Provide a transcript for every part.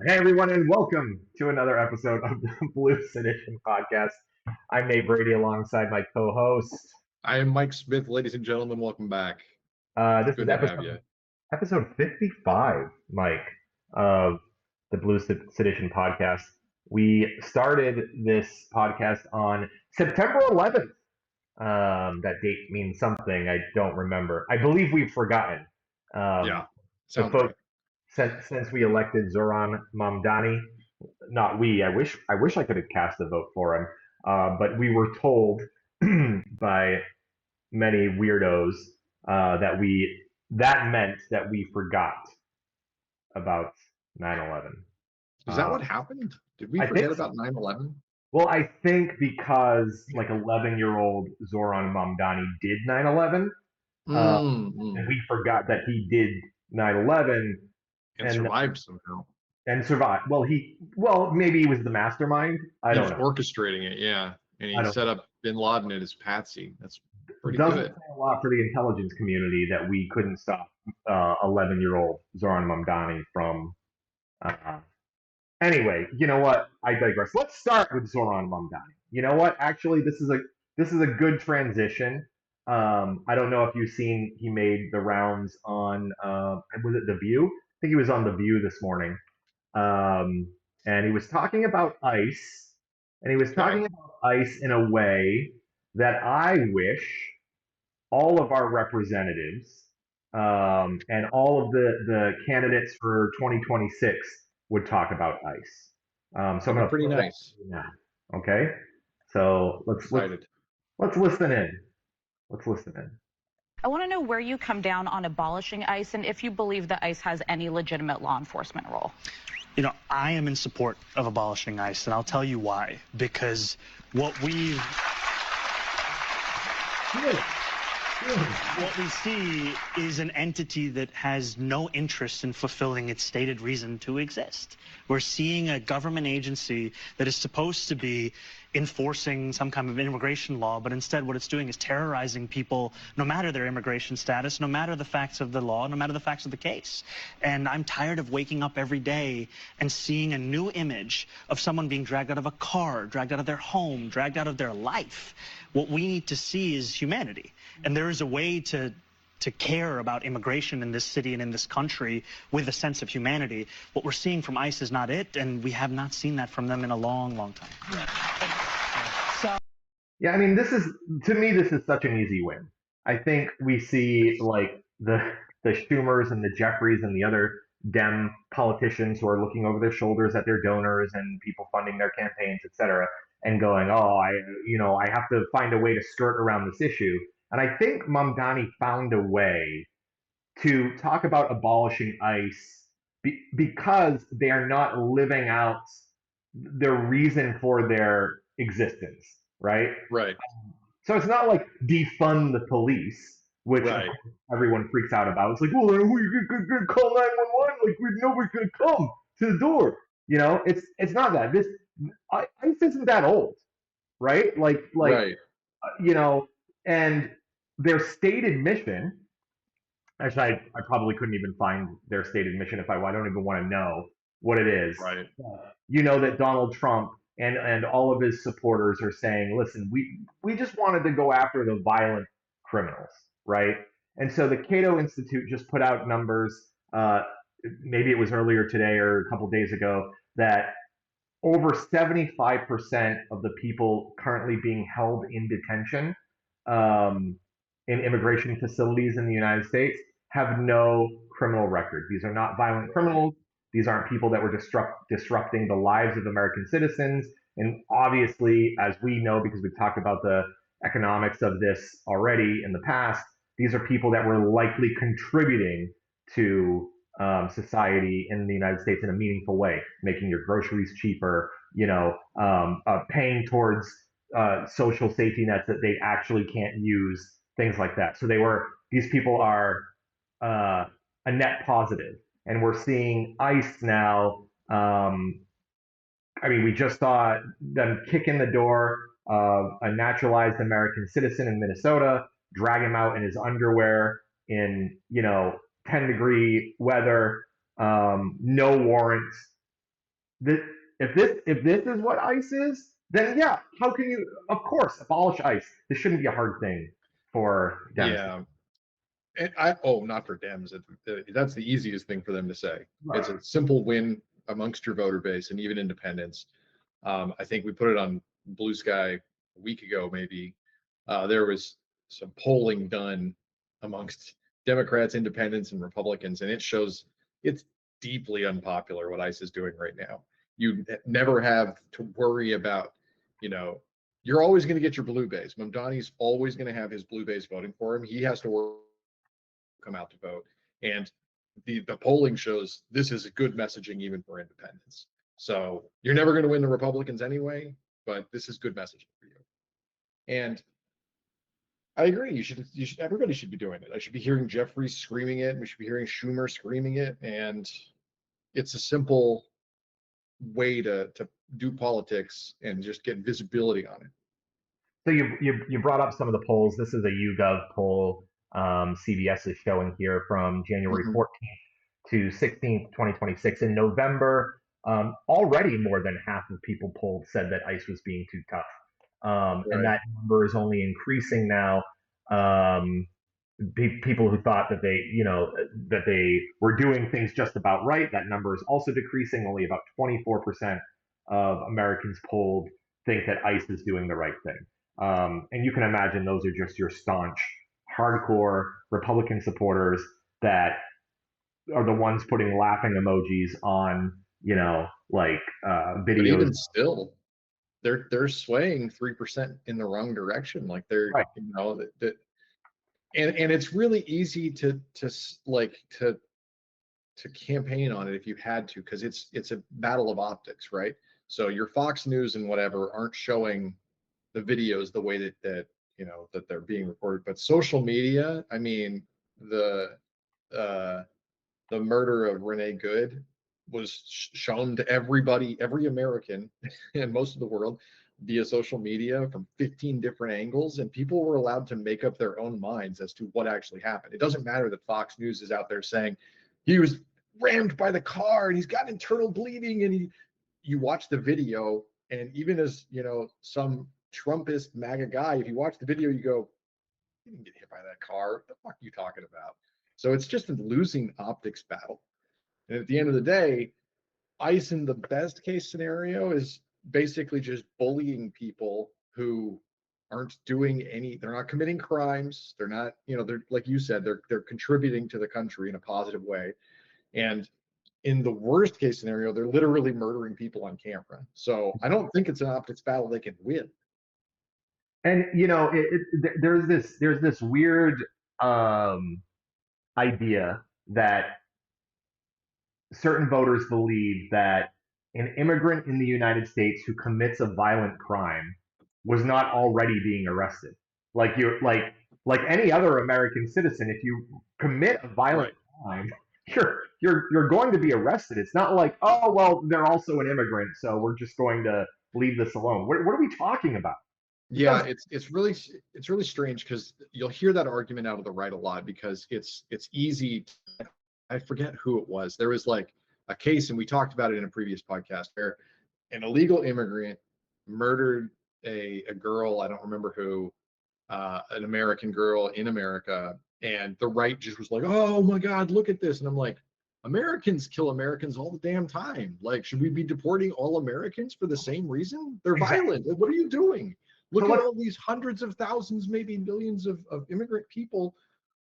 Hey everyone, and welcome to another episode of the Blue Sedition Podcast. I'm Nate Brady alongside my co-host. I am Mike Smith, ladies and gentlemen. Welcome back. This is Good to have you. episode 55, Mike, of the Blue Sedition Podcast. We started this podcast on September 11th. That date means something I don't remember. I believe we've forgotten. Yeah, So sounds folks, right. since we elected Zohran Mamdani, not we. I wish I could have cast a vote for him, but we were told by many weirdos that meant that we forgot about 9/11. Is that Uh, what happened? Did we I forget think so. about 9/11? Well, I think because like 11-year-old Zohran Mamdani did 9/11, and we forgot that he did 9/11 And and survived somehow. survived. Well, maybe he was the mastermind. I He don't was know. orchestrating it, yeah. And I he don't set up Bin Laden at his patsy. That's pretty Doesn't good. say a lot for the intelligence community that we couldn't stop 11-year-old Zohran Mamdani from. Uh, anyway, you know what? I digress. Let's start with Zohran Mamdani. You know what? Actually, this is a good transition. I don't know if you've seen he made the rounds on was it The View? I think he was on The View this morning, um, and he was talking about ICE, and he was Okay. talking about ICE in a way that I wish all of our representatives and all of the candidates for 2026 would talk about ICE. So I'm That'd going be to pretty play that nice. for you now. Okay, so Excited. let's listen in. Let's listen in. I want to know where you come down on abolishing ICE and if you believe that ICE has any legitimate law enforcement role. You know, I am in support of abolishing ICE, and I'll tell you why. Because what we see is an entity that has no interest in fulfilling its stated reason to exist. We're seeing a government agency that is supposed to be enforcing some kind of immigration law, but instead what it's doing is terrorizing people no matter their immigration status, no matter the facts of the law, no matter the facts of the case. And I'm tired of waking up every day and seeing a new image of someone being dragged out of a car, dragged out of their home, dragged out of their life. What we need to see is humanity. And there is a way to care about immigration in this city and in this country with a sense of humanity. What we're seeing from ICE is not it, and we have not seen that from them in a long, long time. Yeah, I mean, to me, this is such an easy win. I think we see like the Schumers and the Jeffries and the other Dem politicians who are looking over their shoulders at their donors and people funding their campaigns, et cetera, and going, "Oh, I have to find a way to skirt around this issue." And I think Mamdani found a way to talk about abolishing ICE because they are not living out their reason for their existence, right? Right. So it's not like defund the police, which Right. everyone freaks out about. It's like, well, we could call 911, like nobody's gonna come to the door. It's not that. ICE isn't that old, right? Right. You know, and their stated mission. Actually, I probably couldn't even find their stated mission if I don't even want to know what it is. Right. You know that Donald Trump and all of his supporters are saying, listen, we just wanted to go after the violent criminals, right? And so the Cato Institute just put out numbers, maybe it was earlier today or a couple days ago, that over 75% of the people currently being held in detention in immigration facilities in the United States have no criminal record. These are not violent criminals. These aren't people that were disrupting the lives of American citizens. And obviously, as we know, because we've talked about the economics of this already in the past, these are people that were likely contributing to society in the United States in a meaningful way, making your groceries cheaper, paying towards social safety nets that they actually can't use, things like that. So these people are a net positive. And we're seeing ICE now. We just saw them kick in the door of a naturalized American citizen in Minnesota, drag him out in his underwear in 10-degree weather, no warrant, This, if this is what ICE is, then yeah, how can you? Of course, abolish ICE. This shouldn't be a hard thing for Dems. Yeah. And not for Dems. That's the easiest thing for them to say. Right. It's a simple win amongst your voter base and even independents. I think we put it on Blue Sky a week ago, maybe. There was some polling done amongst Democrats, independents, and Republicans, and it shows it's deeply unpopular what ICE is doing right now. You never have to worry about, you're always going to get your blue base. Mamdani's always going to have his blue base voting for him. He has to come out to vote. And the polling shows this is a good messaging even for independents. So you're never going to win the Republicans anyway, but this is good messaging for you. And I agree. Everybody should be doing it. I should be hearing Jeffries screaming it. We should be hearing Schumer screaming it. And it's a simple way to do politics and just get visibility on it. So you brought up some of the polls. This is a YouGov poll. CBS is showing here from January 14th to 16th, 2026. In November, already more than half of people polled said that ICE was being too tough. Right. And that number is only increasing now. People who thought that they were doing things just about right, that number is also decreasing. Only about 24% of Americans polled think that ICE is doing the right thing. And you can imagine those are just your staunch, hardcore Republican supporters that are the ones putting laughing emojis on, videos. But even still, they're swaying 3% in the wrong direction. Like they're, right. And it's really easy to campaign on it if you had to, because it's a battle of optics, right? So your Fox News and whatever aren't showing the videos the way that they're being reported, but social media, I mean, the murder of Renee Good was shown to everybody, every American and most of the world via social media from 15 different angles, and people were allowed to make up their own minds as to what actually happened. It doesn't matter that Fox News is out there saying he was rammed by the car and he's got internal bleeding, and you watch the video, and even as some Trumpist MAGA guy, if you watch the video, you go, "You didn't get hit by that car. What the fuck are you talking about?" So it's just a losing optics battle. And at the end of the day, ICE in the best case scenario is basically just bullying people who aren't doing they're not committing crimes. They're not, they're, like you said, they're contributing to the country in a positive way. And in the worst case scenario, they're literally murdering people on camera. So I don't think it's an optics battle they can win. And there's this weird idea that certain voters believe that an immigrant in the United States who commits a violent crime was not already being arrested. Like any other American citizen, if you commit a violent crime, you're going to be arrested. It's not like, oh well, they're also an immigrant, so we're just going to leave this alone. What are we talking about? Yeah, it's really strange, because you'll hear that argument out of the right a lot, because it's easy. I forget who it was. There was like a case, and we talked about it in a previous podcast, where an illegal immigrant murdered a girl, I don't remember who, an American girl in America, and the right just was like, "Oh my God, look at this!" And I'm like, Americans kill Americans all the damn time. Like, should we be deporting all Americans for the same reason? They're violent. What are you doing? Look at all these hundreds of thousands, maybe millions of immigrant people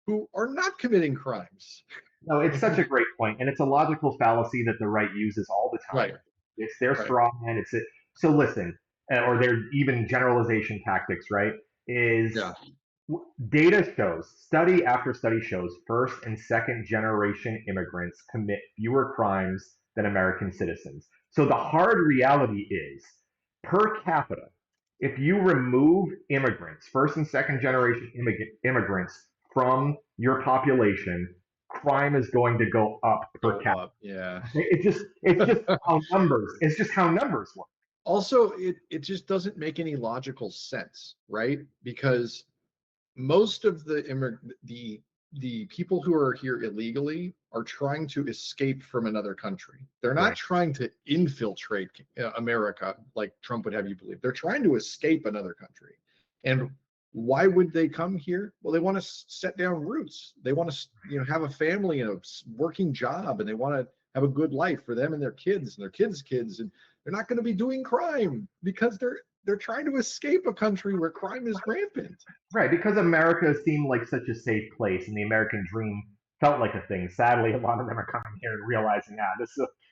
who are not committing crimes. No, it's such a great point, and it's a logical fallacy that the right uses all the time. Right. It's their straw man. So listen, or their even generalization tactics, right? Data shows, study after study shows, first and second generation immigrants commit fewer crimes than American citizens. So the hard reality is, per capita, if you remove immigrants, first and second generation immigrants from your population, crime is going to go up per capita. Yeah. It's just how numbers work. Also, it just doesn't make any logical sense, right? Because most of the people who are here illegally are trying to escape from another country. They're not Right. trying to infiltrate America like Trump would have you believe. They're trying to escape another country. And why would they come here? Well, they want to set down roots. They want to, have a family and a working job, and they want to have a good life for them and their kids and their kids' kids. And they're not going to be doing crime because they're trying to escape a country where crime is rampant. Right, because America seemed like such a safe place, and the American dream felt like a thing. Sadly, a lot of them are coming here and realizing,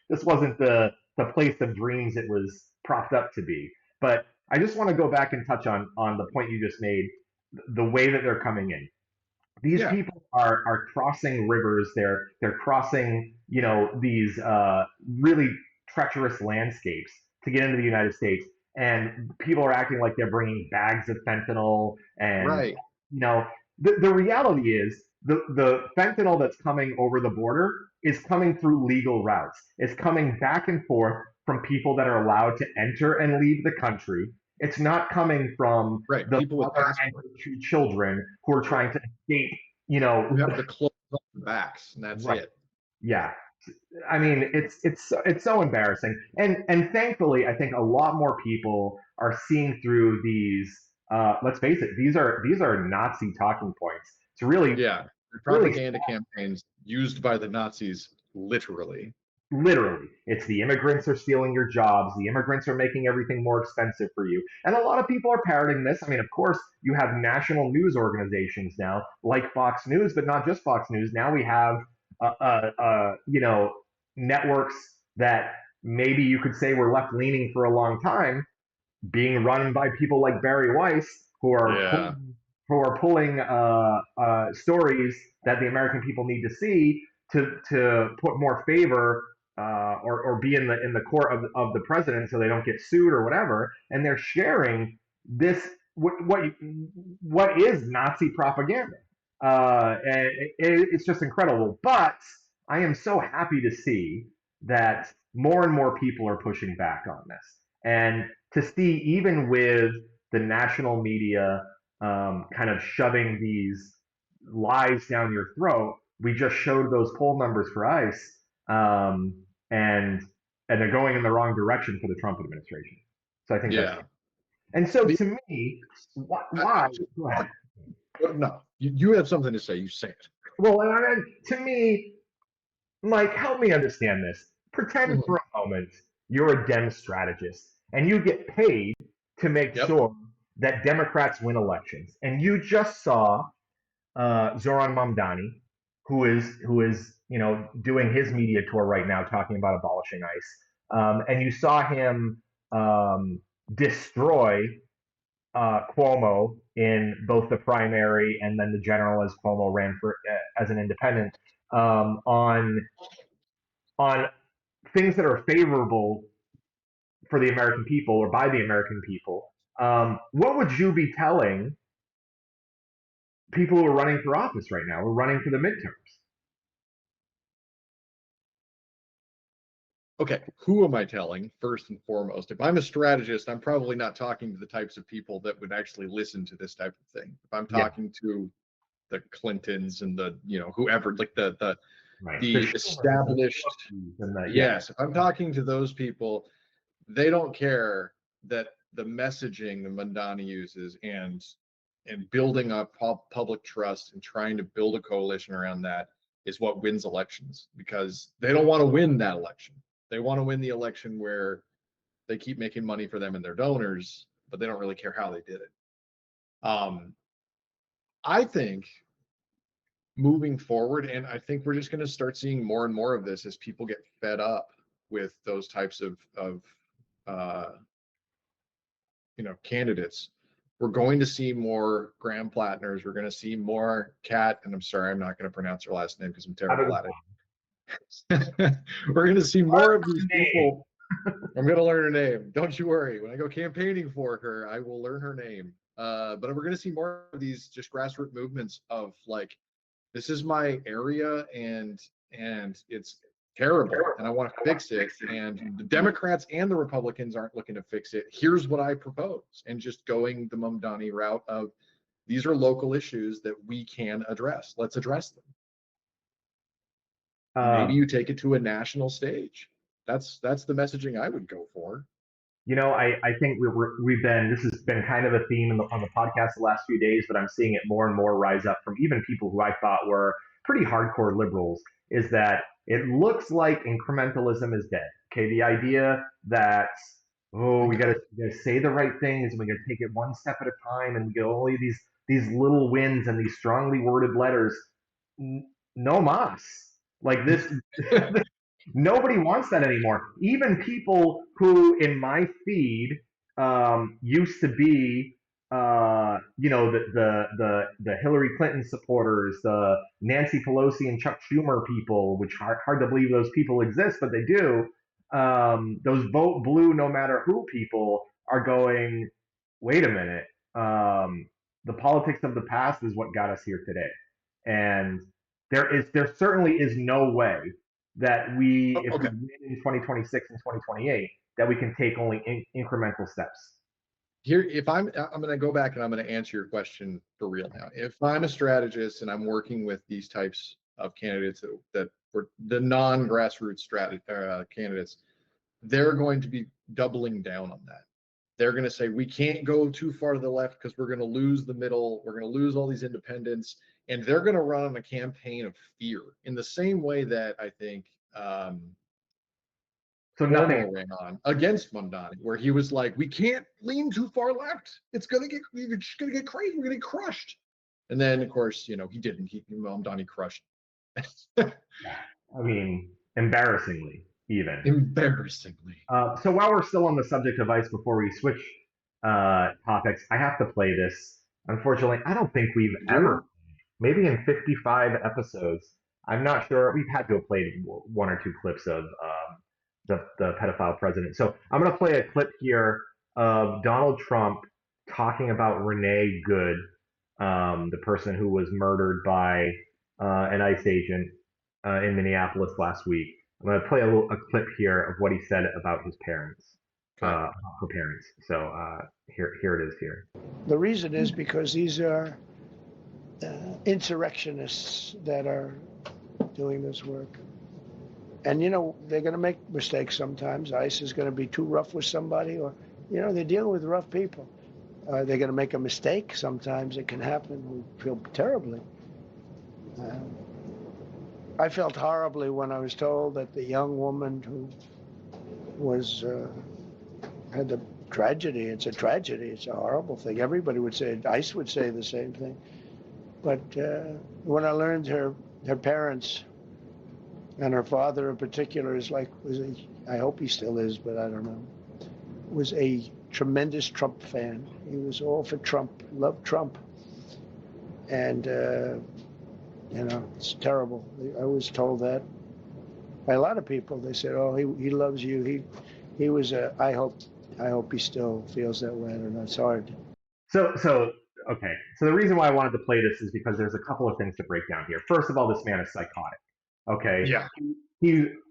this wasn't the place of dreams it was propped up to be. But I just want to go back and touch on the point you just made, the way that they're coming in. These people are crossing rivers. They're crossing, these really treacherous landscapes to get into the United States. And people are acting like they're bringing bags of fentanyl. And, Right. The reality is the fentanyl that's coming over the border is coming through legal routes. It's coming back and forth from people that are allowed to enter and leave the country. It's not coming from the people with mother and two children who are trying to escape, who have the clothes on their backs, and that's Right. it. Yeah. I mean, it's so embarrassing. And thankfully, I think a lot more people are seeing through these, let's face it, these are Nazi talking points. It's really Propaganda campaigns used by the Nazis, literally. It's the immigrants are stealing your jobs. The immigrants are making everything more expensive for you. And a lot of people are parroting this. I mean, of course, you have national news organizations now, like Fox News, but not just Fox News. Now we have, networks that maybe you could say were left leaning for a long time, being run by people like Barry Weiss, who are pulling stories that the American people need to see to put more favor or be in the court of the president so they don't get sued or whatever, and they're sharing this what is Nazi propaganda, and it's just incredible. But I am so happy to see that more and more people are pushing back on this, and to see even with the national media kind of shoving these lies down your throat. We just showed those poll numbers for ICE, and they're going in the wrong direction for the Trump administration. So I think that's, and so to me, why? Go ahead. No, you have something to say. You say it. Well, and to me, Mike, help me understand this. Pretend for a moment you're a Dem strategist and you get paid to make sure that Democrats win elections, and you just saw Zohran Mamdani, who is doing his media tour right now, talking about abolishing ICE, and you saw him destroy Cuomo in both the primary and then the general as Cuomo ran for as an independent on things that are favorable for the American people or by the American people. What would you be telling people who are running for office right now, who are running for the midterms? Okay, who am I telling first and foremost? If I'm a strategist, I'm probably not talking to the types of people that would actually listen to this type of thing. If I'm talking to the Clintons and the, whoever, like the established, if I'm talking to those people, they don't care that the messaging that Mamdani uses and building up public trust and trying to build a coalition around that is what wins elections, because they don't want to win that election. They want to win the election where they keep making money for them and their donors, but they don't really care how they did it. I think moving forward, and I think we're just going to start seeing more and more of this as people get fed up with those types of candidates. We're going to see more Graham Plattners. We're going to see more Kat, and I'm sorry, I'm not going to pronounce her last name because I'm terrible at it. We're going to see more of these people. I'm going to learn her name. Don't you worry. When I go campaigning for her, I will learn her name. But we're going to see more of these just grassroots movements of like, this is my area and it's terrible and I want to fix it. And the Democrats and the Republicans aren't looking to fix it. Here's what I propose. And just going the Mamdani route of, these are local issues that we can address. Let's address them. Maybe you take it to a national stage. That's the messaging I would go for. I think this has been kind of a theme on the podcast the last few days, but I'm seeing it more and more rise up from even people who I thought were pretty hardcore liberals, is that it looks like incrementalism is dead. Okay, the idea that, we gotta say the right things and we gotta take it one step at a time and we get only these little wins and these strongly worded letters. No mas. Like this, nobody wants that anymore. Even people who in my feed used to be the Hillary Clinton supporters, the Nancy Pelosi and Chuck Schumer people, which are hard to believe those people exist, but they do. Those vote blue no matter who people are going, wait a minute. The politics of the past is what got us here today. And there certainly is no way that if we win in 2026 and 2028, that we can take only incremental steps. Here, if I'm going to go back and I'm going to answer your question for real now. If I'm a strategist and I'm working with these types of candidates that were the non-grassroots candidates, they're going to be doubling down on that. They're going to say, we can't go too far to the left because we're going to lose the middle. We're going to lose all these independents. And they're going to run on a campaign of fear in the same way that I think Cuomo ran on against Mamdani, where he was like, we can't lean too far left. It's going to get crazy. We're going to get crushed. And then, of course, he didn't. Mamdani crushed. I mean, embarrassingly, even. Embarrassingly. So while we're still on the subject of ICE, before we switch topics, I have to play this. Unfortunately, I don't think we've ever, maybe in 55 episodes, I'm not sure, we've had to have played one or two clips of the pedophile president. So I'm going to play a clip here of Donald Trump talking about Renee Good, the person who was murdered by an ICE agent in Minneapolis last week. I'm going to play a clip here of what he said about his parents, her parents. So here it is here. The reason is because these are insurrectionists that are doing this work. And, they're going to make mistakes sometimes. ICE is going to be too rough with somebody, or, they're dealing with rough people. They're going to make a mistake. Sometimes it can happen. We feel terribly. I felt horribly when I was told that the young woman who was had the tragedy. It's a tragedy. It's a horrible thing. Everybody would say, ICE would say the same thing. But when I learned her parents and her father in particular I hope he still is, but I don't know, was a tremendous Trump fan. He was all for Trump, loved Trump. And, it's terrible. I was told that by a lot of people. They said, oh, he loves you. He was I hope he still feels that way. I don't know. It's hard. So okay. So the reason why I wanted to play this is because there's a couple of things to break down here. First of all, this man is psychotic. Okay. Yeah.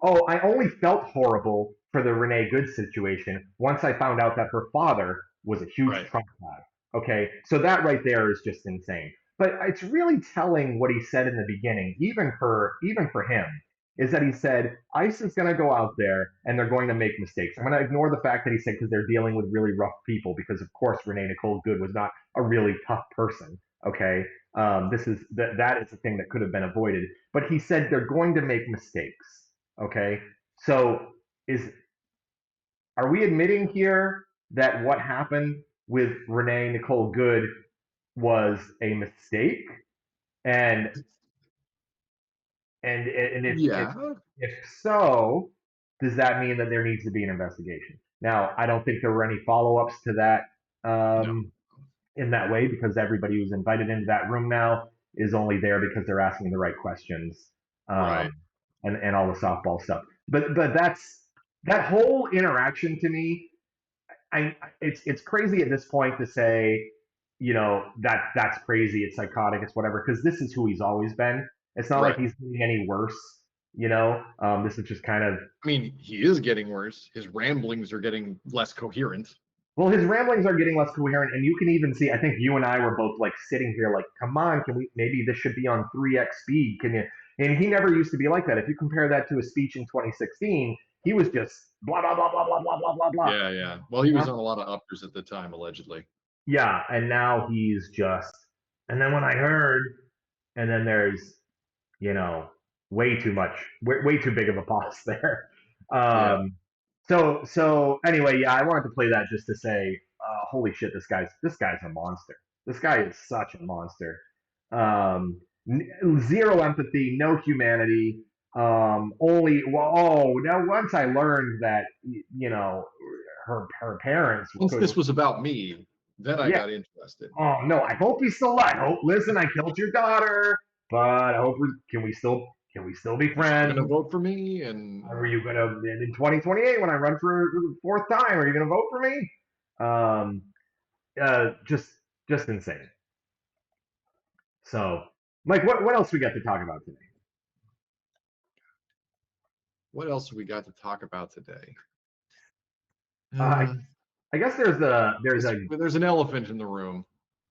I only felt horrible for the Renee Good situation once I found out that her father was a huge Trump guy. Okay. So that right there is just insane. But it's really telling what he said in the beginning, even for him, is that he said, ICE is going to go out there and they're going to make mistakes. I'm going to ignore the fact that he said because they're dealing with really rough people, because of course Renee Nicole Good was not a really tough person. Okay. That is the thing that could have been avoided. But he said they're going to make mistakes. Okay. So are we admitting here that what happened with Renee Nicole Good was a mistake? And if so, does that mean that there needs to be an investigation? Now, I don't think there were any follow-ups to that in that way, because everybody who's invited into that room now is only there because they're asking the right questions, and all the softball stuff. But that whole interaction to me, it's crazy at this point to say, that's crazy, it's psychotic, it's whatever, because this is who he's always been. It's not like he's getting any worse, this is just kind of... I mean, he is getting worse. His ramblings are getting less coherent. Well, his ramblings are getting less coherent, and you can even see, I think you and I were both sitting here come on, maybe this should be on 3x speed. And he never used to be like that. If you compare that to a speech in 2016, he was just blah, blah, blah, blah, blah, blah, blah, blah, blah. Yeah, yeah. Well, he was on a lot of uppers at the time, allegedly. Yeah, and now he's just, and then when I heard, and then there's, way too much, way too big of a pause there. So anyway, yeah, I wanted to play that just to say, holy shit, this guy's a monster. This guy is such a monster. Zero empathy, no humanity. Now once I learned that, her parents. Once this was about me, then I got interested. Oh no, I hope he's still alive. Listen, I killed your daughter, but I hope can we still be friends? You're gonna vote for me, and are you gonna in 2028 when I run for the fourth time? Are you gonna vote for me? Just insane. So, Mike, what else we got to talk about today? What else have we got to talk about today? I guess there's an elephant in the room.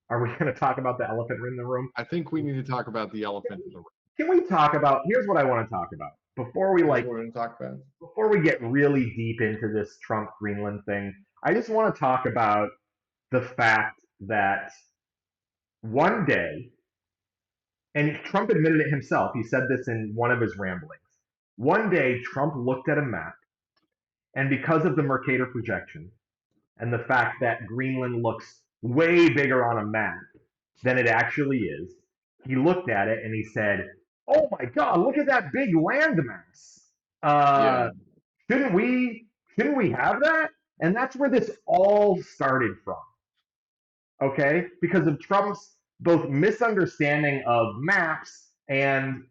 Are we going to talk about the elephant in the room? I think we need to talk about the elephant in the room. Can we talk about? Here's what I want to talk about before we before we get really deep into this Trump Greenland thing. I just want to talk about the fact that one day, and Trump admitted it himself. He said this in one of his ramblings. One day, Trump looked at a map, and because of the Mercator projection and the fact that Greenland looks way bigger on a map than it actually is, he looked at it and he said, "Oh my God, look at that big landmass. Shouldn't we have that?" And that's where this all started from. Okay, because of Trump's both misunderstanding of maps and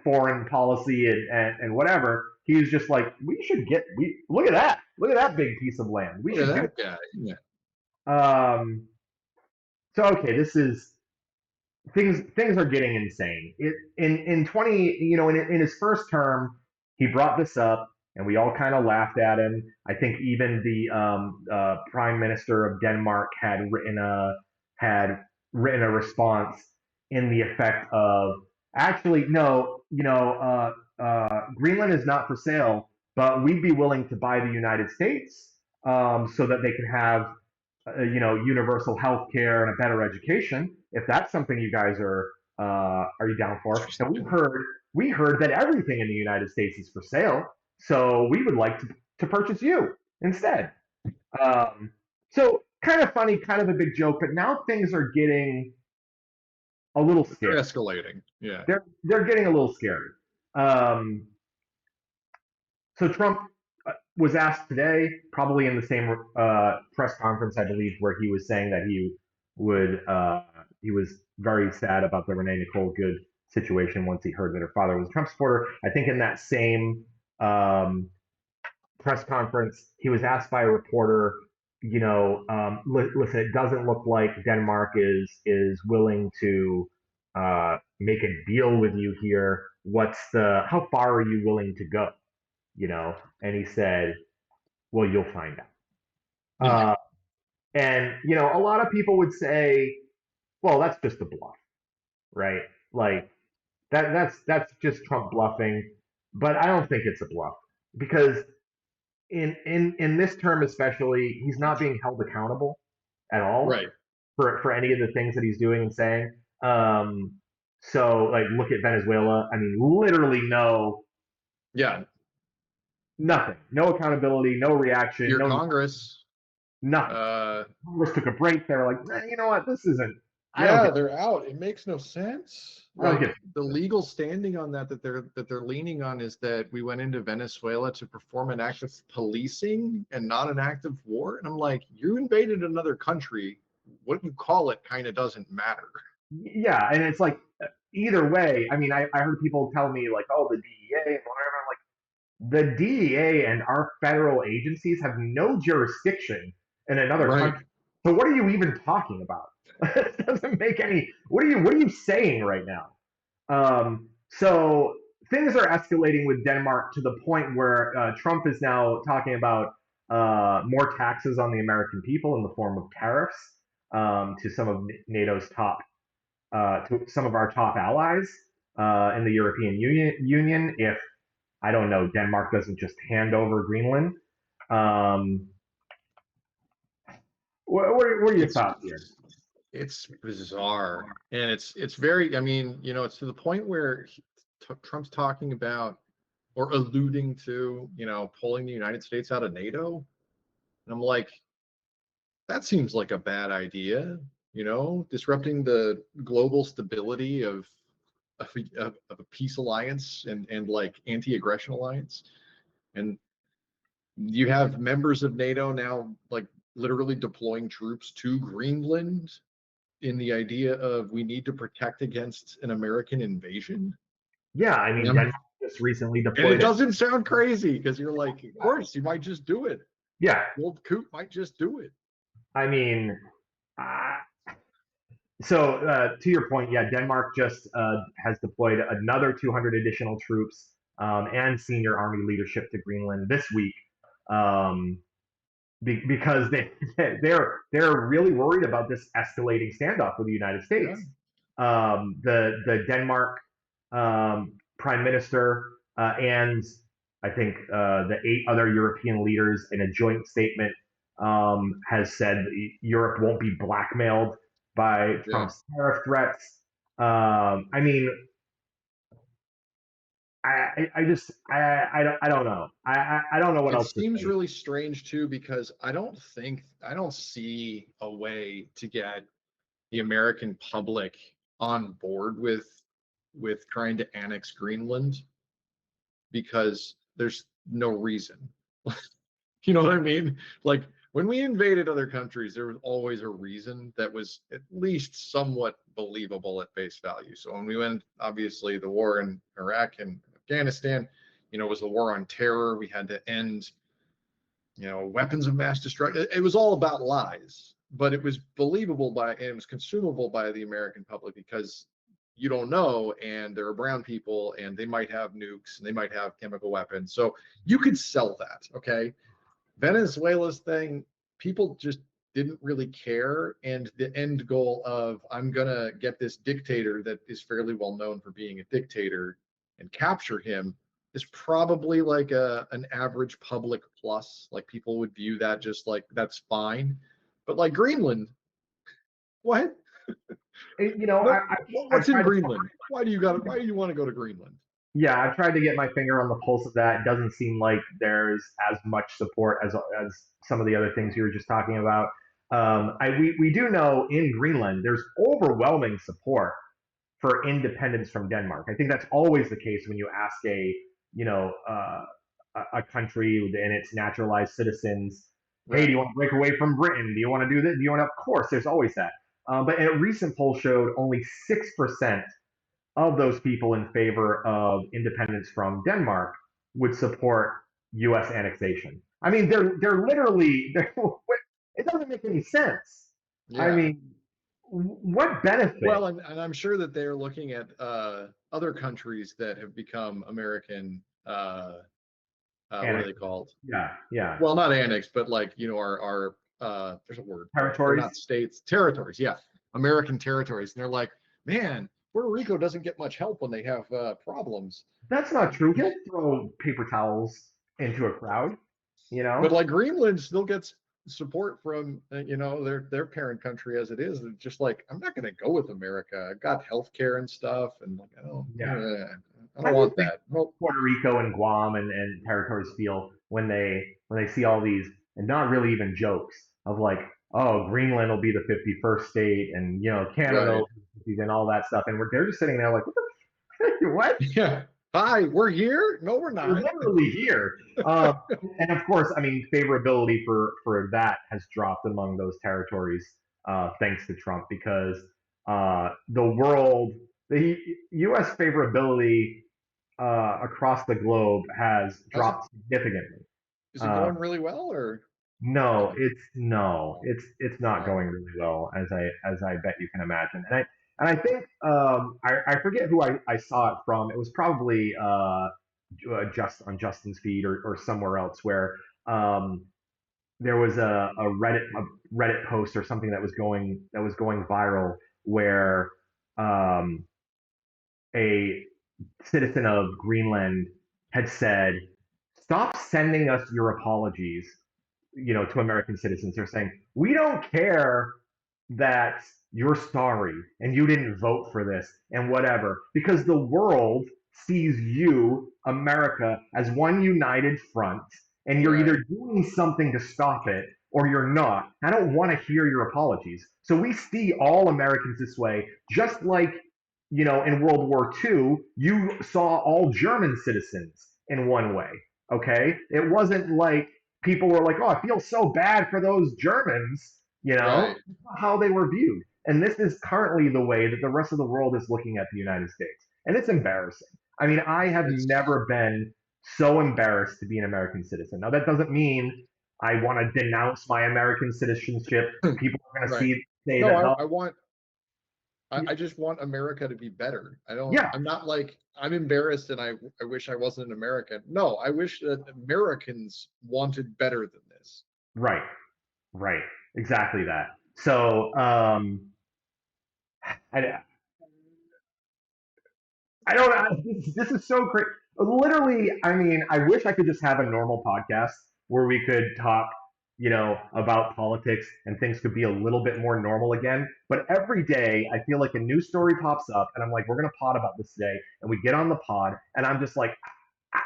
foreign policy and whatever. He's just like, look at that big piece of land. We should that guy. Yeah. So okay, this is things are getting insane. In his first term, he brought this up, and we all kind of laughed at him. I think even the Prime Minister of Denmark had written a response in the effect of, actually, no, Greenland is not for sale, but we'd be willing to buy the United States so that they can have universal health care and a better education. If that's something you guys are you down for? And we heard that everything in the United States is for sale, so we would like to purchase you instead. So kind of funny, kind of a big joke, but now things are getting a little scary. They're escalating. Yeah. They're getting a little scary. So Trump was asked today, probably in the same press conference, I believe, where he was saying that he was very sad about the Renee Nicole Good situation once he heard that her father was a Trump supporter. I think in that same press conference, he was asked by a reporter, listen, it doesn't look like Denmark is willing to make a deal with you here. How far are you willing to go? And he said, "Well, you'll find out." And a lot of people would say, "Well, that's just a bluff, right? Like that's just Trump bluffing." But I don't think it's a bluff, because in this term especially, he's not being held accountable at all, right, for any of the things that he's doing and saying. So like, look at Venezuela. I mean, literally nothing, no accountability, no reaction. Your Congress, nothing. Congress took a break. They were like, you know what, this isn't. They're out. It makes no sense. The legal standing on that they're leaning on is that we went into Venezuela to perform an act of policing and not an act of war. And I'm like, you invaded another country. What you call it kind of doesn't matter. Yeah, and it's like, either way. I mean, I heard people tell me like, oh, the DEA and whatever. I'm like, the DEA and our federal agencies have no jurisdiction in another country. So what are you even talking about? It doesn't make any. What are you saying right now? So things are escalating with Denmark to the point where Trump is now talking about more taxes on the American people in the form of tariffs to some of NATO's top, to some of our top allies. in the European Union if, I don't know, Denmark doesn't just hand over Greenland. What are your thoughts here? It's bizarre, and it's very. I mean, it's to the point where Trump's talking about or alluding to, pulling the United States out of NATO, and I'm like, that seems like a bad idea. Disrupting the global stability of a peace alliance and like anti-aggression alliance, and you have members of NATO now like literally deploying troops to Greenland in the idea of we need to protect against an American invasion. Yeah, I mean, Denmark just recently deployed. And it doesn't sound crazy because you're like, of course, he might just do it. Yeah. Old Coot might just do it. I mean, so to your point, yeah, Denmark just has deployed another 200 additional troops and senior army leadership to Greenland this week because they're really worried about this escalating standoff with the United States. Yeah. The Denmark prime minister and I think the 8 other European leaders in a joint statement has said Europe won't be blackmailed by Trump's tariff threats. I mean, I don't know. I don't know what else. It seems really strange too, because I don't see a way to get the American public on board with trying to annex Greenland, because there's no reason. You know what I mean? Like when we invaded other countries, there was always a reason that was at least somewhat believable at face value. So when we went, obviously, the war in Iraq and Afghanistan, it was the war on terror. We had to end, weapons of mass destruction. It was all about lies, but it was believable and it was consumable by the American public because you don't know, and there are brown people, and they might have nukes, and they might have chemical weapons. So you could sell that, okay? Venezuela's thing, people just didn't really care, and the end goal of I'm gonna get this dictator that is fairly well known for being a dictator and capture him is probably like an average public plus. Like people would view that just like that's fine, but like Greenland, what? What's in Greenland? Why do you want to go to Greenland? Yeah, I've tried to get my finger on the pulse of that. It doesn't seem like there's as much support as some of the other things you were just talking about. We do know in Greenland there's overwhelming support for independence from Denmark. I think that's always the case when you ask a country and its naturalized citizens, hey, do you want to break away from Britain? Do you want to do this? Do you want to? Of course, there's always that. But a recent poll showed only 6% of those people in favor of independence from Denmark would support U.S. annexation. I mean, they're literally, it doesn't make any sense. Yeah. I mean, what benefit? Well, and I'm sure that they're looking at other countries that have become American, what are they called? Yeah. Well, not annexed, but like, our there's a word. Territories. They're not states. Territories, yeah. American territories. And they're like, man, Puerto Rico doesn't get much help when they have problems. That's not true. He'll throw paper towels into a crowd, But like Greenland still gets support from, their parent country as it is. It's just like, I'm not going to go with America. I've got healthcare and stuff. And like, I don't want that. Well, Puerto Rico and Guam and territories feel when they see all these, and not really even jokes of like, oh, Greenland will be the 51st state, and Canada and all that stuff, and they're just sitting there like, what? Yeah. Hi, we're here? No, we're not. We're literally here. And of course, I mean, favorability for that has dropped among those territories thanks to Trump, because the U.S. favorability across the globe has dropped significantly. Is it going really well, or? No, it's not going really well, as I bet you can imagine. And I think I forget who I saw it from. It was probably just on Justin's feed or somewhere else, where there was a Reddit post or something that was going viral where a citizen of Greenland had said, "Stop sending us your apologies," to American citizens. They're saying, "We don't care that you're sorry and you didn't vote for this and whatever, because the world sees you, America, as one united front, and you're either doing something to stop it or you're not. I don't want to hear your apologies." So we see all Americans this way, just like, in World War II, you saw all German citizens in one way. Okay. It wasn't like people were like, "Oh, I feel so bad for those Germans," Right. how they were viewed. And this is currently the way that the rest of the world is looking at the United States. And it's embarrassing. I mean, I have never been so embarrassed to be an American citizen. Now, that doesn't mean I want to denounce my American citizenship. People are going to Right. say No, that. I just want America to be better. Yeah, I'm not like, I'm embarrassed and I wish I wasn't an American. No, I wish that Americans wanted better than this. right, right, exactly that. So, I, I don't know. This is so great. Literally, I mean, I wish I could just have a normal podcast where we could talk, about politics and things could be a little bit more normal again. But every day, I feel like a new story pops up, and I'm like, we're gonna pod about this today, and we get on the pod, and I'm just like, I,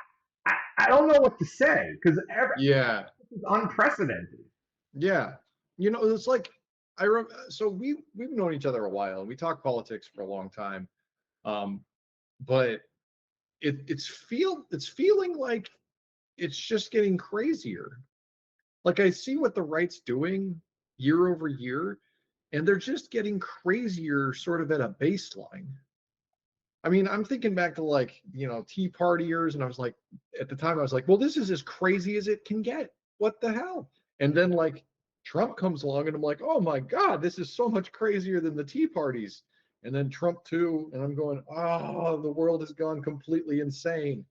I don't know what to say because Yeah. this is unprecedented. Yeah. It's like, so we've known each other a while and we talk politics for a long time. But it's feeling like it's just getting crazier. Like I see what the right's doing year over year, and they're just getting crazier sort of at a baseline. I mean, I'm thinking back to like, Tea Partiers, and I was like, at the time I was like, well, this is as crazy as it can get. What the hell? And then like Trump comes along and I'm like, oh my God, this is so much crazier than the Tea Parties. And then Trump too, and I'm going, oh, the world has gone completely insane.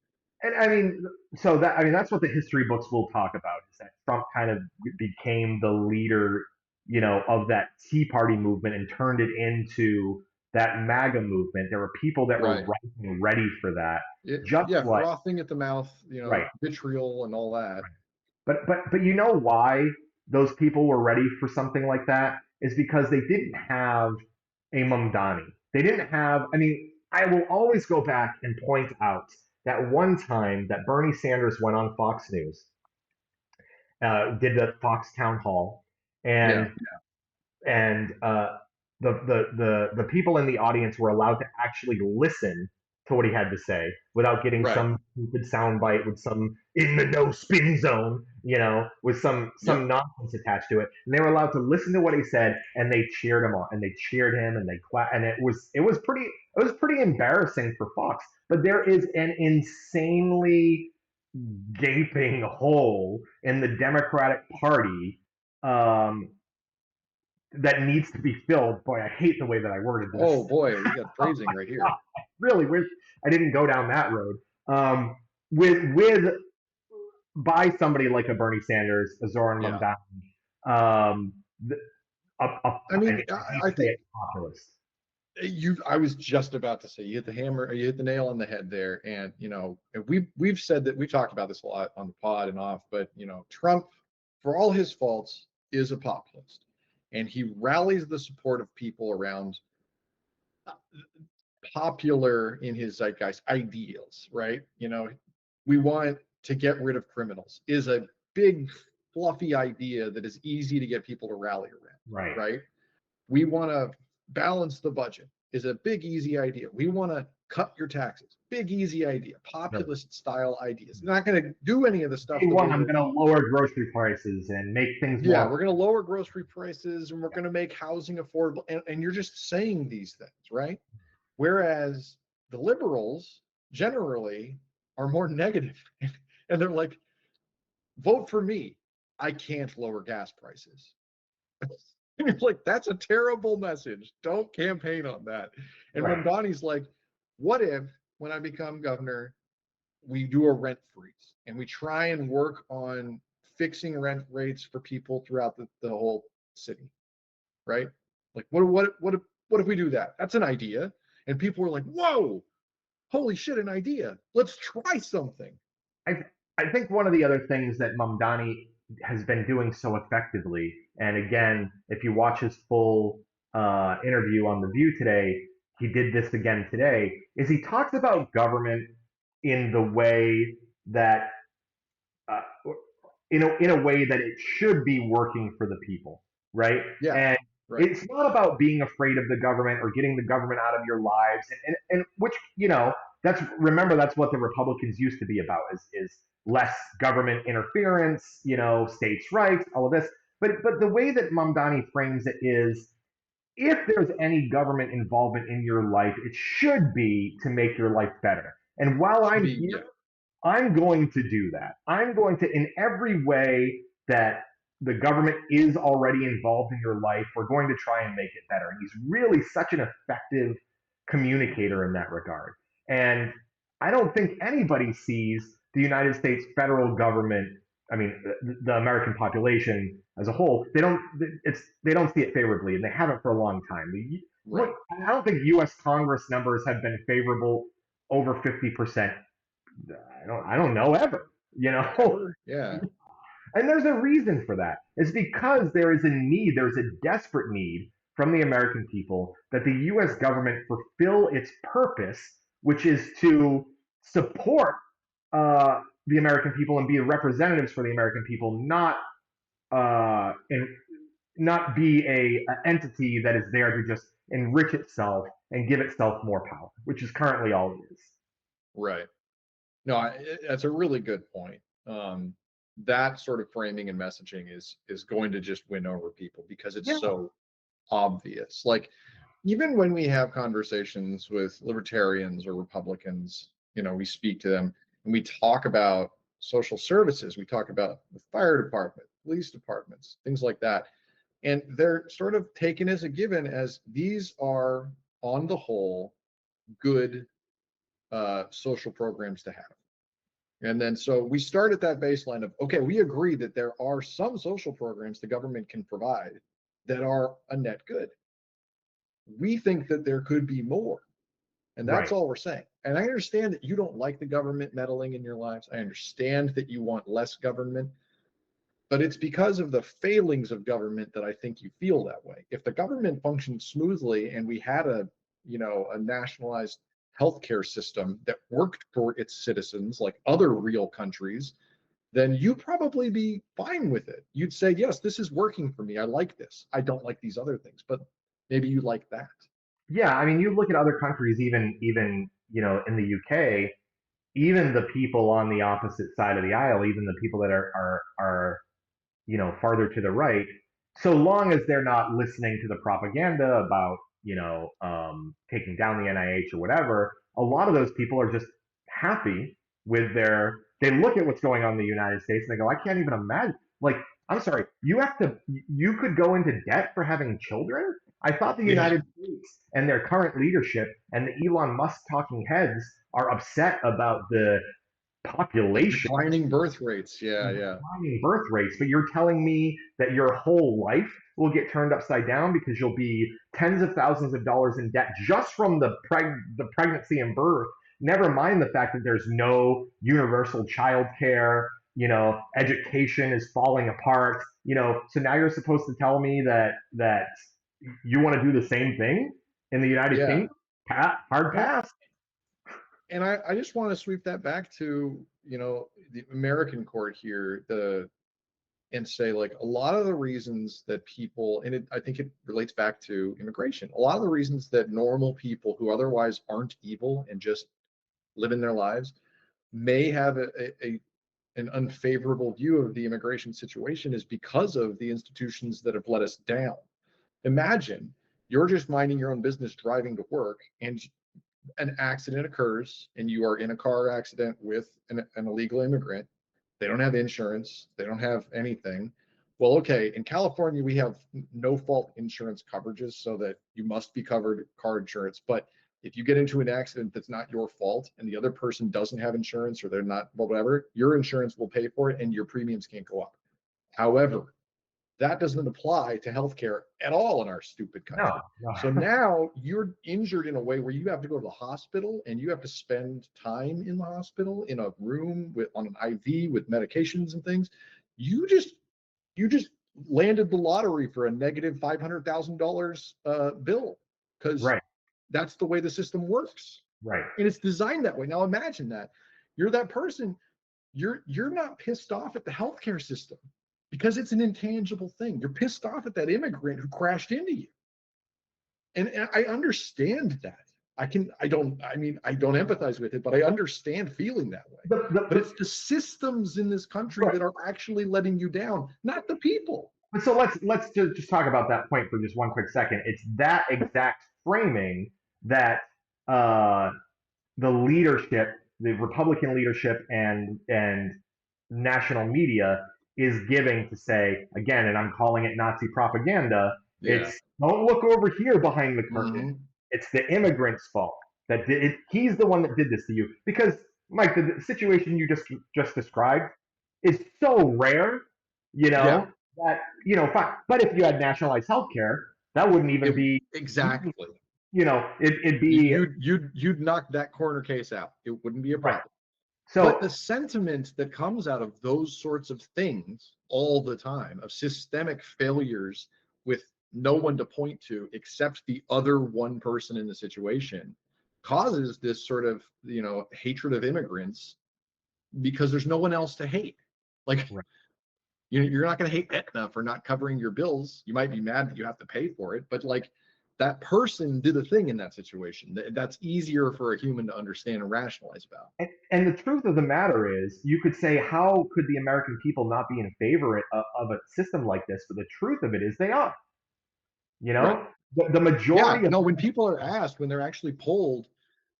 And that's what the history books will talk about, is that Trump kind of became the leader, of that Tea Party movement and turned it into that MAGA movement. There were people that were Right. ready for that, just Yeah, like frothing at the mouth, right. vitriol and all that. But you know why those people were ready for something like that is because they didn't have a Mamdani. They didn't have. I mean, I will always go back and point out that one time that Bernie Sanders went on Fox News, did the Fox town hall, Yeah. and the people in the audience were allowed to actually listen to what he had to say without getting Right. some stupid soundbite with some in the no spin zone, with some Yep. nonsense attached to it. And they were allowed to listen to what he said, and they cheered him on, and they cheered him, and they clapped, and it was pretty embarrassing for Fox. But there is an insanely gaping hole in the Democratic Party, um, that needs to be filled. Boy, I hate the way that I worded this. Oh boy, we got phrasing right here. Really wish I didn't go down that road. With by somebody like a Bernie Sanders, a Zohran Mamdani, I think populist. I was just about to say, you hit the nail on the head there. And we've said that, we've talked about this a lot on the pod and off, but Trump, for all his faults, is a populist, and he rallies the support of people around popular in his zeitgeist ideals, right? We want to get rid of criminals is a big fluffy idea that is easy to get people to rally around, right? We want to balance the budget is a big easy idea. We want to cut your taxes, big easy idea, populist style ideas. They're not going to do any of the stuff. I'm going to lower grocery prices and make things more. Yeah, we're going to lower grocery prices, and we're going to make housing affordable. And you're just saying these things, right? Whereas the liberals generally are more negative, and they're like, vote for me. I can't lower gas prices. And you're like, that's a terrible message. Don't campaign on that. And Mamdani's like, what if, when I become governor, we do a rent freeze and we try and work on fixing rent rates for people throughout the whole city, right? Like, what if we do that? That's an idea. And people were like, whoa, holy shit, an idea. Let's try something. I think one of the other things that Mamdani has been doing so effectively, and again, if you watch his full interview on The View today, he did this again today, is he talks about government in the way that, uh, in a way that it should be working for the people, right? Yeah, And right. it's not about being afraid of the government or getting the government out of your lives, and which, remember, that's what the Republicans used to be about, is less government interference, states' rights, all of this. But the way that Mamdani frames it is, if there's any government involvement in your life, it should be to make your life better. And while I'm here, I'm going to do that. I'm going to, in every way that the government is already involved in your life, we're going to try and make it better. And he's really such an effective communicator in that regard. And I don't think anybody sees the United States federal government, I mean, the American population as a whole, they don't see it favorably, and they haven't for a long time. Right. Look, I don't think U.S. Congress numbers have been favorable over 50%. I don't know ever, Yeah. And there's a reason for that. It's because there is a need, there's a desperate need from the American people that the US government fulfill its purpose, which is to support the American people and be representatives for the American people, not be a entity that is there to just enrich itself and give itself more power, which is currently all it is. Right. No, that's a really good point. That sort of framing and messaging is going to just win over people because it's so obvious. Like, even when we have conversations with libertarians or Republicans, we speak to them and we talk about social services, we talk about the fire department, police departments, things like that. And they're sort of taken as a given as these are, on the whole, good social programs to have. And then so we start at that baseline of, okay, we agree that there are some social programs the government can provide that are a net good. We think that there could be more. And that's Right. all we're saying. And I understand that you don't like the government meddling in your lives. I understand that you want less government, but it's because of the failings of government that I think you feel that way. If the government functioned smoothly and we had a nationalized healthcare system that worked for its citizens like other real countries, then you'd probably be fine with it. You'd say, yes, this is working for me. I like this. I don't like these other things, but maybe you like that. Yeah, I mean, you look at other countries, even in the UK, even the people on the opposite side of the aisle, even the people that are farther to the right, so long as they're not listening to the propaganda about taking down the NIH or whatever, a lot of those people are just happy with they look at what's going on in the United States and they go, I can't even imagine. Like, I'm sorry, you could go into debt for having children? I thought the United States and their current leadership and the Elon Musk talking heads are upset about the population declining birth rates. Declining birth rates, but you're telling me that your whole life will get turned upside down because you'll be tens of thousands of dollars in debt just from the pregnancy and birth, never mind the fact that there's no universal child care, education is falling apart, so now you're supposed to tell me that you want to do the same thing in the United Kingdom? Hard pass. And I just want to sweep that back to, the American court here, and say, like, a lot of the reasons that people, and I think it relates back to immigration, a lot of the reasons that normal people who otherwise aren't evil and just live in their lives may have an unfavorable view of the immigration situation is because of the institutions that have let us down. Imagine you're just minding your own business driving to work and an accident occurs and you are in a car accident with an illegal immigrant. They don't have insurance. They don't have anything. Well, okay, in California, we have no fault insurance coverages so that you must be covered car insurance. But if you get into an accident that's not your fault and the other person doesn't have insurance or they're not, whatever, your insurance will pay for it and your premiums can't go up. However, that doesn't apply to healthcare at all in our stupid country. No. So now you're injured in a way where you have to go to the hospital and you have to spend time in the hospital in a room on an IV with medications and things. You just landed the lottery for a negative $500,000 bill, because Right. that's the way the system works. Right. And it's designed that way. Now imagine that you're that person. You're not pissed off at the healthcare system because it's an intangible thing. You're pissed off at that immigrant who crashed into you. And I understand that. I don't empathize with it, but I understand feeling that way. But it's the systems in this country that are actually letting you down, not the people. So let's just talk about that point for just one quick second. It's that exact framing that the leadership, the Republican leadership and national media is giving to say, again, and I'm calling it Nazi propaganda. Yeah. It's don't look over here behind the curtain. Mm-hmm. It's the immigrant's fault that he's the one that did this to you. Because Mike, the situation you just described is so rare, that fine. But if you had nationalized healthcare, that wouldn't even be exactly. It'd be you'd knock that corner case out. It wouldn't be a problem. Right. So, but the sentiment that comes out of those sorts of things all the time, of systemic failures with no one to point to except the other one person in the situation, causes this sort of hatred of immigrants, because there's no one else to hate. Like, right. You're not going to hate Aetna for not covering your bills. You might be mad that you have to pay for it, but like, that person did a thing in that situation. That's easier for a human to understand and rationalize about. And the truth of the matter is, you could say, how could the American people not be in favor of a system like this? But the truth of it is, they are. Right. The majority of when people are asked, when they're actually polled,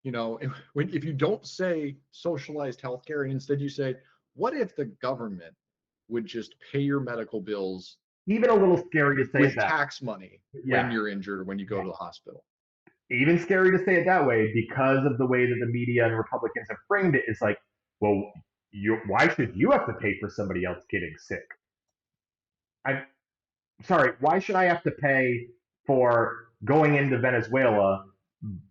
if you don't say socialized healthcare and instead you say, what if the government would just pay your medical bills, even a little scary to say with that, tax money when you're injured or when you go to the hospital. Even scary to say it that way, because of the way that the media and Republicans have framed it. Is like, well, why should you have to pay for somebody else getting sick? I'm sorry, why should I have to pay for going into Venezuela,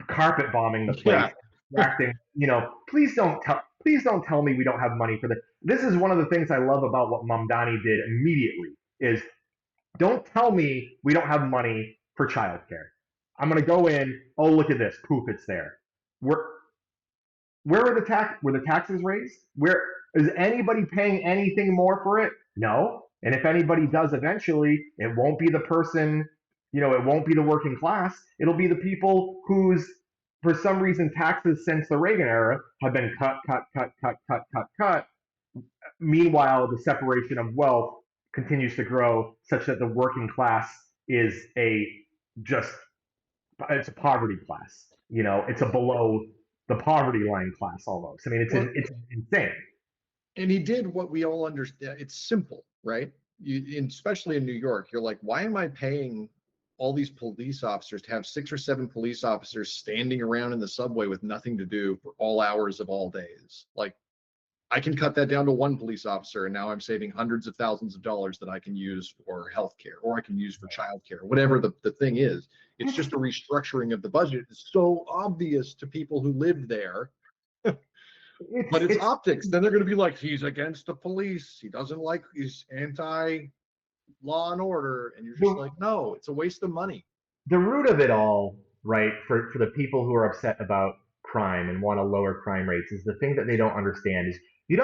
carpet bombing the place, acting? Please don't tell me we don't have money for this. This is one of the things I love about what Mamdani did immediately. Is don't tell me we don't have money for childcare. I'm going to go in. Oh, look at this. Poof, it's there. Where were the taxes raised? Where is anybody paying anything more for it? No. And if anybody does eventually, it won't be the person, it won't be the working class. It'll be the people whose, for some reason, taxes since the Reagan era have been cut. Meanwhile, the separation of wealth continues to grow, such that the working class is it's a poverty class. It's a below the poverty line class almost. I mean, it's insane. And he did what we all understand. It's simple, right? Especially in New York, you're like, why am I paying all these police officers to have 6 or 7 police officers standing around in the subway with nothing to do for all hours of all days? Like, I can cut that down to 1 police officer, and now I'm saving hundreds of thousands of dollars that I can use for healthcare, or I can use for childcare, whatever the thing is. It's just a restructuring of the budget. It's so obvious to people who live there. But it's optics. Then they're going to be like, he's against the police. He doesn't like, he's anti-law and order. And you're just like, no, it's a waste of money. The root of it all, right, for the people who are upset about crime and want to lower crime rates, is the thing that they don't understand is you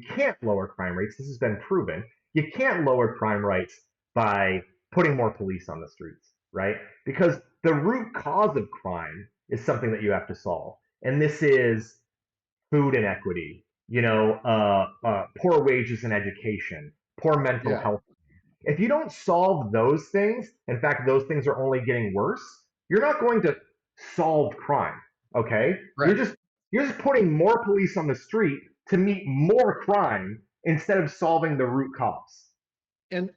can't lower crime rates. This has been proven. You can't lower crime rates by putting more police on the streets, right? Because the root cause of crime is something that you have to solve. And this is food inequity, poor wages in education, poor mental health. If you don't solve those things, in fact, those things are only getting worse, you're not going to solve crime, okay? Right. You're just putting more police on the street to meet more crime instead of solving the root cause. And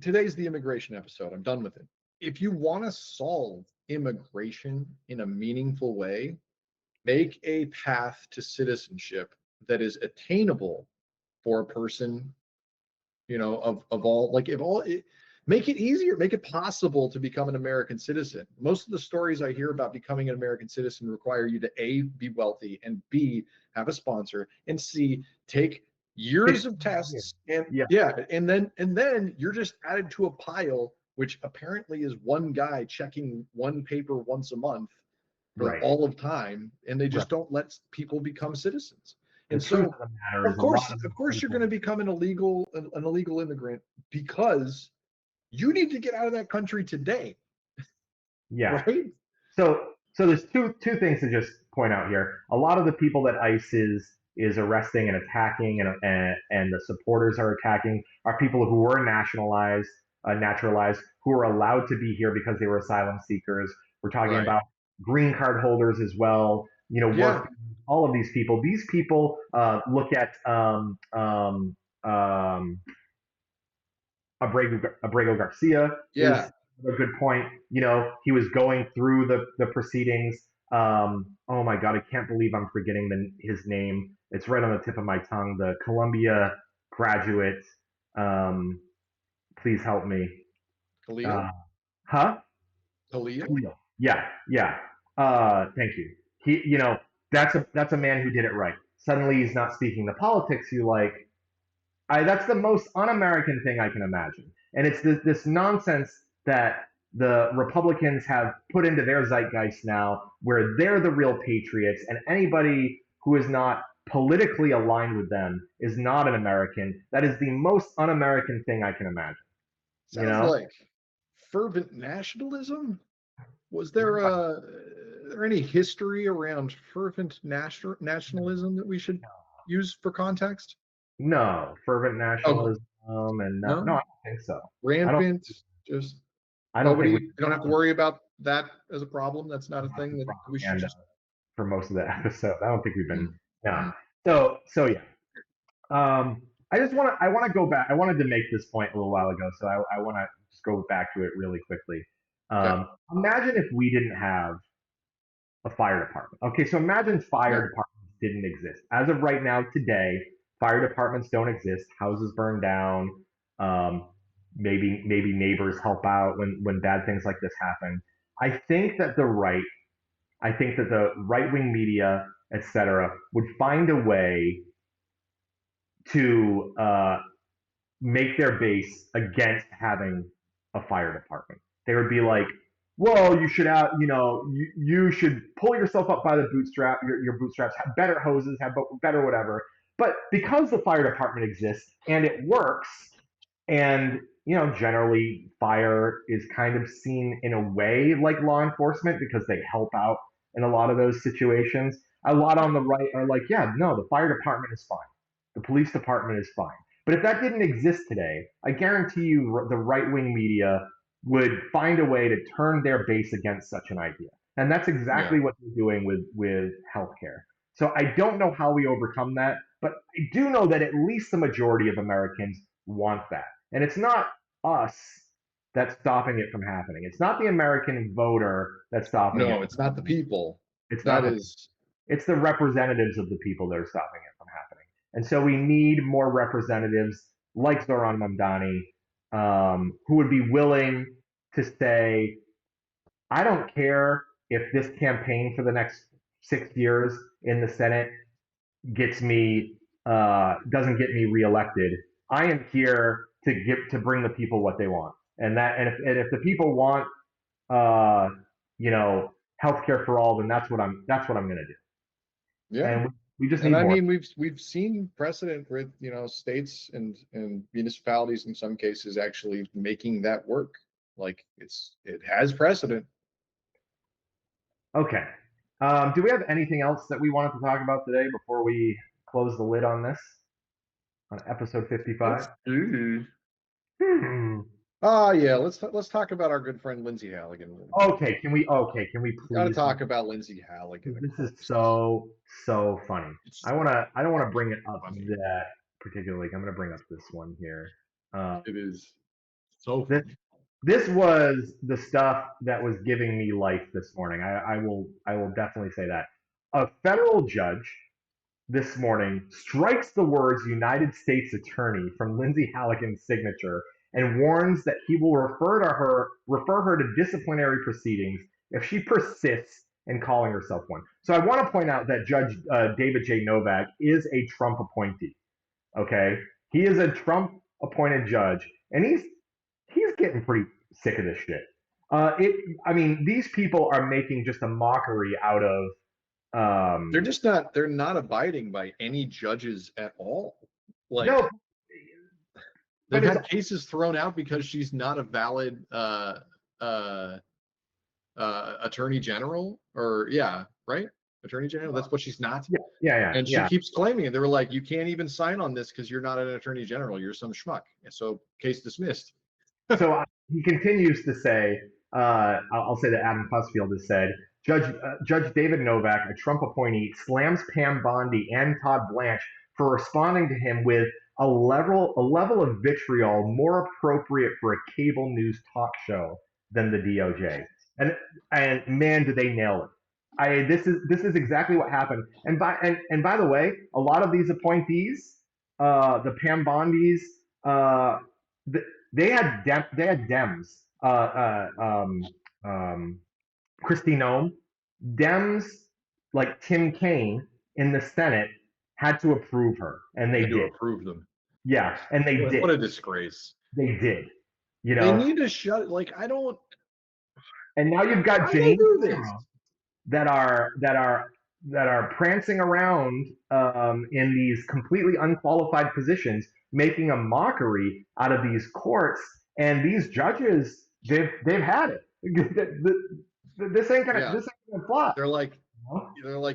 today's the immigration episode. I'm done with it. If you want to solve immigration in a meaningful way, make a path to citizenship that is attainable for a person of all, like, if all it, make it easier, make it possible to become an American citizen. Most of the stories I hear about becoming an American citizen require you to A, be wealthy, and B, have a sponsor, and C, take years of tests, and and then you're just added to a pile, which apparently is one guy checking one paper once a month for all of time, and they just don't let people become citizens. And so, of course, you're going to become an illegal immigrant because you need to get out of that country today. Yeah. Right. So there's two things to just point out here. A lot of the people that ICE is arresting and attacking, and the supporters are attacking, are people who were naturalized, who are allowed to be here because they were asylum seekers. We're talking about green card holders as well. Work, all of these people. These people look at Abrego Garcia. Is a good point. He was going through the proceedings. Oh my God, I can't believe I'm forgetting his name. It's right on the tip of my tongue. The Columbia graduate. Please help me. Khalil? Khalil? Yeah. Thank you. He, that's a man who did it right. Suddenly he's not speaking the politics you like. That's the most un-American thing I can imagine. And it's this nonsense that the Republicans have put into their zeitgeist now, where they're the real patriots, and anybody who is not politically aligned with them is not an American. That is the most un-American thing I can imagine. Sounds like fervent nationalism. Was there any history around fervent nationalism that we should use for context? No, fervent nationalism, and no, I don't think so. Rampant, I don't think you don't have to worry about that as a problem. That's not a thing that we should just for most of the episode. I don't think we've been So yeah. I want to go back. I wanted to make this point a little while ago, so I want to just go back to it really quickly. Imagine if we didn't have a fire department. Okay, so imagine fire departments didn't exist. As of right now, today, fire departments don't exist. Houses burn down. Maybe neighbors help out when bad things like this happen. I think that the right-wing media, etc., would find a way to make their base against having a fire department. They would be like, well, you should have, you should pull yourself up by the bootstrap, your bootstraps, have better hoses, have better whatever. But because the fire department exists and it works, and generally fire is kind of seen in a way like law enforcement because they help out in a lot of those situations. A lot on the right are like, yeah, no, the fire department is fine. The police department is fine. But if that didn't exist today, I guarantee you the right-wing media would find a way to turn their base against such an idea. And that's exactly what they're doing with healthcare. So I don't know how we overcome that, but I do know that at least the majority of Americans want that. And it's not us that's stopping it from happening. It's not the American voter that's stopping it. No, it's not the people. It's the representatives of the people that are stopping it from happening. And so we need more representatives like Zohran Mamdani, who would be willing to say, I don't care if this campaign for the next 6 years in the Senate doesn't get me reelected. I am here to bring the people what they want. And if the people want healthcare for all, then that's what I'm going to do. Yeah. And we just need more. I mean, we've seen precedent with states and municipalities in some cases actually making that work. Like it has precedent. Okay. Do we have anything else that we wanted to talk about today before we close the lid on this, on episode 55? Yeah, let's talk about our good friend Lindsey Halligan. Okay, can we please? Gotta talk about Lindsey Halligan. This is so funny. I don't wanna bring it up that particularly. I'm gonna bring up this one here. It is so funny. This was the stuff that was giving me life this morning. I will definitely say that. A federal judge this morning strikes the words United States Attorney from Lindsey Halligan's signature and warns that he will refer her to disciplinary proceedings if she persists in calling herself one. So I want to point out that Judge David J. Novak is a Trump appointee. Okay, he is a Trump appointed judge, and he's getting pretty sick of this shit. I mean, these people are making just a mockery out of. They're not abiding by any judges at all. Like, No, they've but had cases thrown out because she's not a valid attorney general, or right? Attorney general. That's what she's not. yeah. And she keeps claiming it. They were like, you can't even sign on this because you're not an attorney general. You're some schmuck. And so case dismissed. So he continues to say, I'll say that Adam Husfield has said, Judge David Novak, a Trump appointee, slams Pam Bondi and Todd Blanche for responding to him with a level of vitriol more appropriate for a cable news talk show than the DOJ. And man, did they nail it. This is exactly what happened. And by the way, a lot of these appointees, the Pam Bondis, they had Dems, Kristi Noem, Dems like Tim Kaine in the Senate had to approve her, and they did. Approve them. Yeah, and they did. What a disgrace. They did. You They know, need to shut. Like, I don't. and now you've got Janine that are prancing around in these completely unqualified positions, making a mockery out of these courts, and these judges, they've had it. This ain't gonna fly. They're like,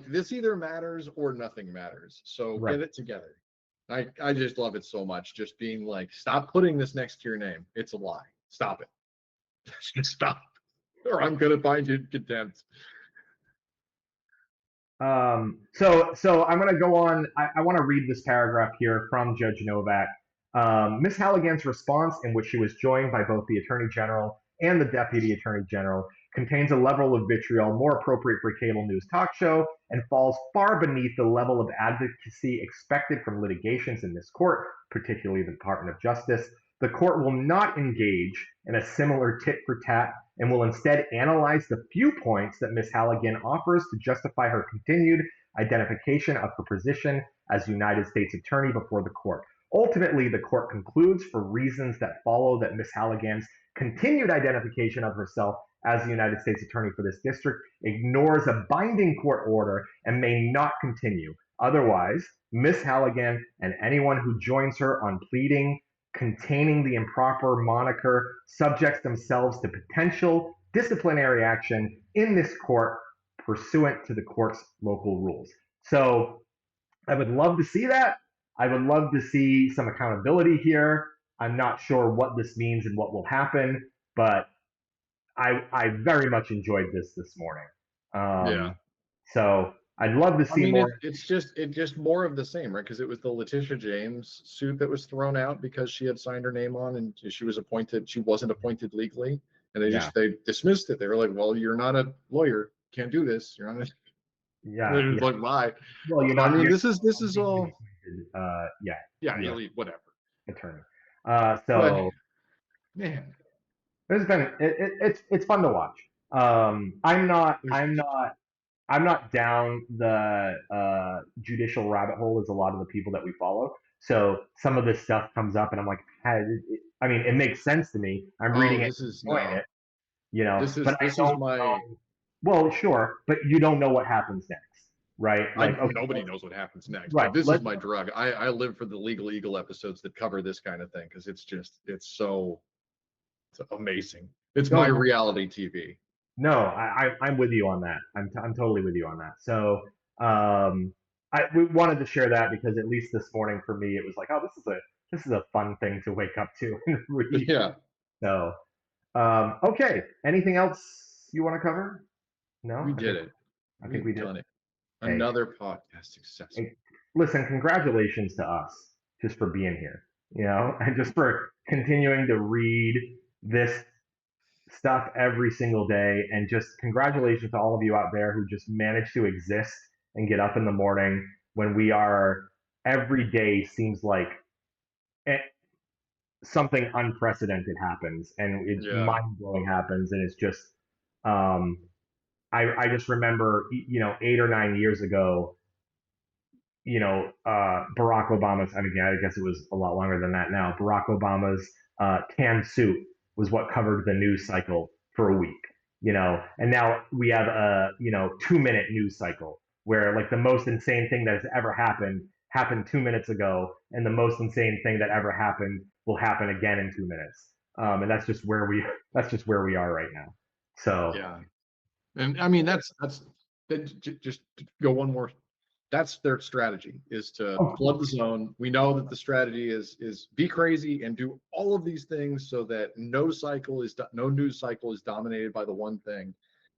this either matters or nothing matters. So get it together. I just love it so much. Just being like, stop putting this next to your name. It's a lie. Stop it. Just stop, or I'm gonna find you in contempt. So I'm going to go on. I want to read this paragraph here from Judge Novak. Ms. Halligan's response, in which she was joined by both the Attorney General and the Deputy Attorney General, contains a level of vitriol more appropriate for a cable news talk show and falls far beneath the level of advocacy expected from litigations in this court, particularly the Department of Justice. The court will not engage in a similar tit for tat and will instead analyze the few points that Ms. Halligan offers to justify her continued identification of her position as United States Attorney before the court. Ultimately, the court concludes, for reasons that follow, that Ms. Halligan's continued identification of herself as the United States Attorney for this district ignores a binding court order and may not continue. Otherwise, Ms. Halligan and anyone who joins her on pleading containing the improper moniker subjects themselves to potential disciplinary action in this court pursuant to the court's local rules. So I would love to see that. I would love to see some accountability here. I'm not sure what this means and what will happen, but I very much enjoyed this morning. So I'd love to see more. It's just more of the same, right? Because it was the Letitia James suit that was thrown out because she had signed her name on and she wasn't appointed legally, and they dismissed it. They were like, "Well, you're not a lawyer, can't do this. You're not." Like, why? Well, you're not. I mean, this is all. Elite, whatever. Attorney. So, man, it's been it's fun to watch. I'm not down the judicial rabbit hole as a lot of the people that we follow. So some of this stuff comes up, and I'm like, I mean, it makes sense to me. I'm reading it, enjoying it, you know. Well, sure, but you don't know what happens next, right? Like, nobody knows what happens next. Right. But this is my drug. I live for the Legal Eagle episodes that cover this kind of thing because it's so amazing. It's my reality TV. No, I'm with you on that. I'm totally with you on that. So we wanted to share that because at least this morning for me it was like, oh, this is a fun thing to wake up to and read. Yeah. So okay. Anything else you want to cover? No, we did it. I think we did it. Another podcast success. Hey, listen, congratulations to us just for being here, you know, and just for continuing to read this stuff every single day, and just congratulations to all of you out there who just manage to exist and get up in the morning when we are every day seems like something unprecedented happens and it's Yeah. mind blowing happens, and it's just um, I just remember 8 or 9 years ago, Barack Obama's, I mean, I guess it was a lot longer than that now. Barack Obama's tan suit was what covered the news cycle for a week, and now we have a, 2 minute news cycle where like the most insane thing that has ever happened 2 minutes ago, and the most insane thing that ever happened will happen again in 2 minutes. And that's just where we are right now. So Yeah. And I mean, that's just to go one more. That's their strategy, is to flood the zone. We know that the strategy is be crazy and do all of these things so that no news cycle is dominated by the one thing,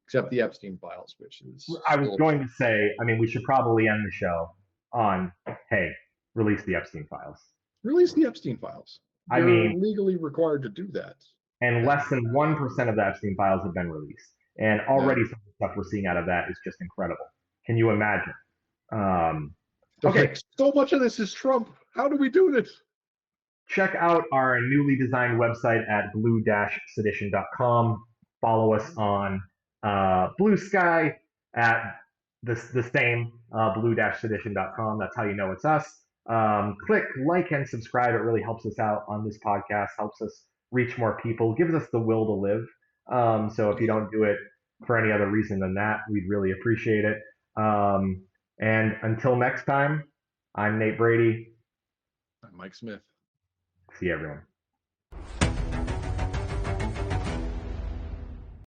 except the Epstein files, which is. I was going to say, I mean, we should probably end the show on, hey, release the Epstein files. Release the Epstein files. I You're mean, legally required to do that. and less than 1% of the Epstein files have been released. And already some of the stuff we're seeing out of that is just incredible. Can you imagine? Okay. Like, so much of this is Trump. How do we do this? Check out our newly designed website at blue-sedition.com. Follow us on Blue Sky at the same blue-sedition.com. That's how you know it's us. Click like and subscribe. It really helps us out on this podcast, helps us reach more people, gives us the will to live. So if you don't do it for any other reason than that, we'd really appreciate it. And until next time, I'm Nate Brady. I'm Mike Smith. See you, everyone.